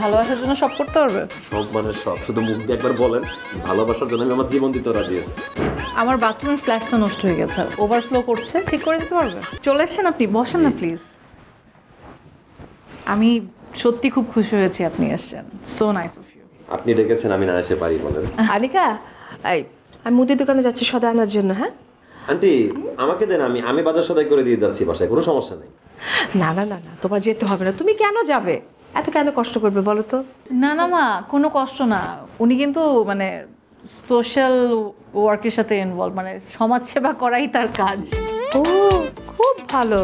ভালোবাসার জন্য সব করতে পারবে? সব মানে সব, শুধু মুখ দিয়ে একবার বলেন ভালোবাসার জন্য আমি আমার জীবন দিতে রাজি আছি। আমার বাথরুমের ফ্ল্যাশটা নষ্ট হয়ে গেছে, ওভারফ্লো করছে, ঠিক করে দিতে পারবে? চলে এসেছেন আপনি, বসেন না প্লিজ। আমি সত্যি খুব খুশি হয়েছি আপনি এসেছেন, সো নাইস অফ ইউ। আপনি ডেকেছেন, আমি না এসে পারি বলেন? আনিকা, এই আমি মুদির দোকানে যাচ্ছি সদা আনার জন্য। হ্যাঁ আন্টি আমাকে দেন, আমি বাজার সদাই করে দিয়ে যাচ্ছি বাসায়, কোনো সমস্যা নেই। না না না না, তোমার যেতে হবে না। তুমি কেন যাবে, এত কেন কষ্ট করবে বলো তো? না না মা, কোনো কষ্ট না। উনি কিন্তু মানে সোশ্যাল ওয়ার্কের সাথে ইনভলভ, মানে সমাজসেবা করাই তার কাজ। ও খুব ভালো।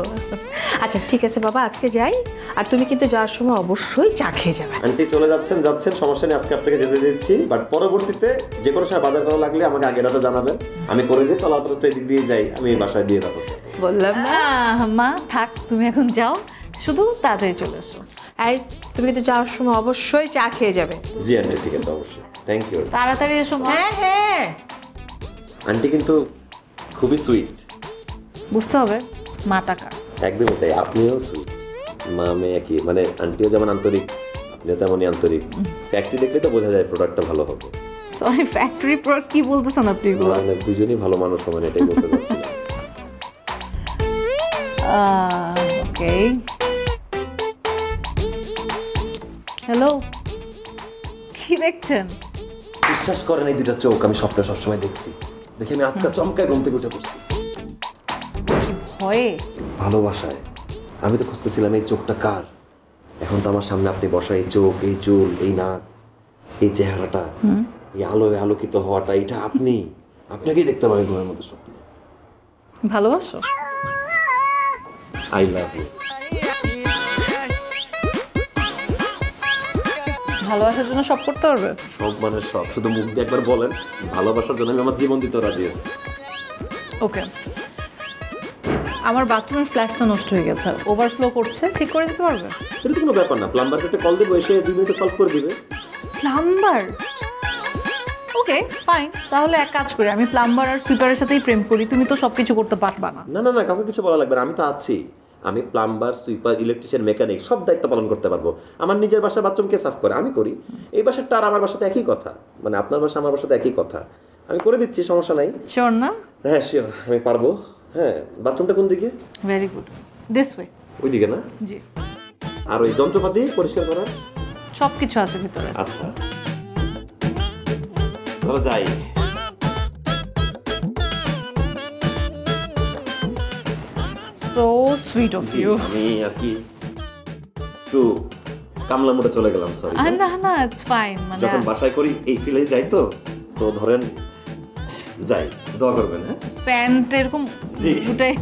আচ্ছা ঠিক আছে বাবা, আজকে যাই। আর তুমি কিন্তু যাওয়ার সময় অবশ্যই চা খেয়ে যাবে। আন্টি চলে যাচ্ছেন সমস্যা নেই, আজকে আপনাকে যেতে দিচ্ছি, বাট পরবর্তীতে যে কোনো সময় বাজার করা লাগলে আমাকে আগে রাতে জানাবেন, আমি করে দিই। চলাফেরা তো এদিক দিয়ে যাই, আমি বাসায় দিয়ে দেবো। বললাম না। মা থাক, তুমি এখন যাও, শুধু তাড়াতাড়ি চলে এসো। এই তুমি কিন্তু যাওয়ার সময় অবশ্যই চা খেয়ে যাবে। জি আন্টি, ঠিক আছে, অবশ্যই। Thank you. তাড়াতাড়ি এসো মা। হ্যাঁ হ্যাঁ। আন্টি কিন্তু খুবই সুইট। বুঝতে হবে মা টাকা। একদমই তাই, আপনিও সুইট। মা মেয়ে একই, মানে আন্টিও যেমন আন্তরিক, আপনিও তেমনই আন্তরিক। ফ্যাক্টরি দেখলে তো বোঝা যায় প্রোডাক্টটা ভালো হবে। সরি, ফ্যাক্টরি প্রোডাক্ট কি বলতেছেন আপনি এগুলো? মানে দুজনই ভালো মানুষ হবেন, এটাই বলতে চাচ্ছি। ওকে। হ্যালো, কি দেখছেন? বিশ্বাস করেন এই দুটা চোখ আমি স্বপ্নে সবসময় দেখছি, দেখে আমি আত্মা চমকায় ঘুম থেকে উঠে পড়ছি। ভয়ে? ভালোবাসায়। আমি তো খুঁজতেছিলাম এই চোখটা কার। এখন তো আমার সামনে আপনি বসা, এই চোখ, এই চুল, এই নাক, এই চেহারাটা, এই আলোয় আলোকিত হওয়াটা, এটা আপনি, আপনাকেই দেখতে পাবেন ঘুমের মধ্যে স্বপ্নে। ভালোবাসো? I love you. ভালোবাসার জন্য সব করতে পারবে? সব মানে সব, শুধু মুখ দিয়ে একবার বলেন ভালোবাসার জন্য আমি আমার জীবন দিতে রাজি আছি। ওকে। আমার বাথরুমের ফ্ল্যাশটা নষ্ট হয়ে গেছে, ওভারফ্লো করছে, ঠিক করে দিতে পারবে? এটা তো কোনো ব্যাপার না, প্লাম্বারকে একটা কল দেবো, এসে 2 মিনিটে সলভ করে দিবে। প্লাম্বার? ওকে ফাইন, তাহলে এক কাজ করি, আমি প্লাম্বার আর সুইপারের সাথেই প্রেম করি, তুমি তো সব কিছু করতে পারবা না। না না না, কাউকে কিছু বলা লাগবে না, আমি তো আছি। আমি প্লাম্বার, সুইপার, ইলেকট্রিশিয়ান, মেকানিক সব দায়িত্ব পালন করতে পারবো। আমার নিজের বাসার বাথরুম কে সাফ করে আমি করি, এই বাসারটা আর আমার বাসাতে একই কথা, মানে আপনার বাসা আমার বাসাতে একই কথা, আমি করে দিচ্ছি, সমস্যা নাই। শিওর না? হ্যাঁ শিওর, আমি পারবো। হ্যাঁ, বাথরুমটা কোন দিকে? Very good, this way. ওই দিকে না? জি। আর ওই যন্ত্রপাতি পরিষ্কার করার সব কিছু আছে ভিতরে। আচ্ছা, তাহলে যাই। So sweet of you. আমি আর কি একটু কামলা মোড়ে চলে গেলাম, সরি। না না, ইটস ফাইন। মানে যখন বাসায় করি এই ফিলে যাই, তো তো ধরেন যাই, দোয়া করবেন। হ্যাঁ, প্যান্ট এরকম জি। দুটাই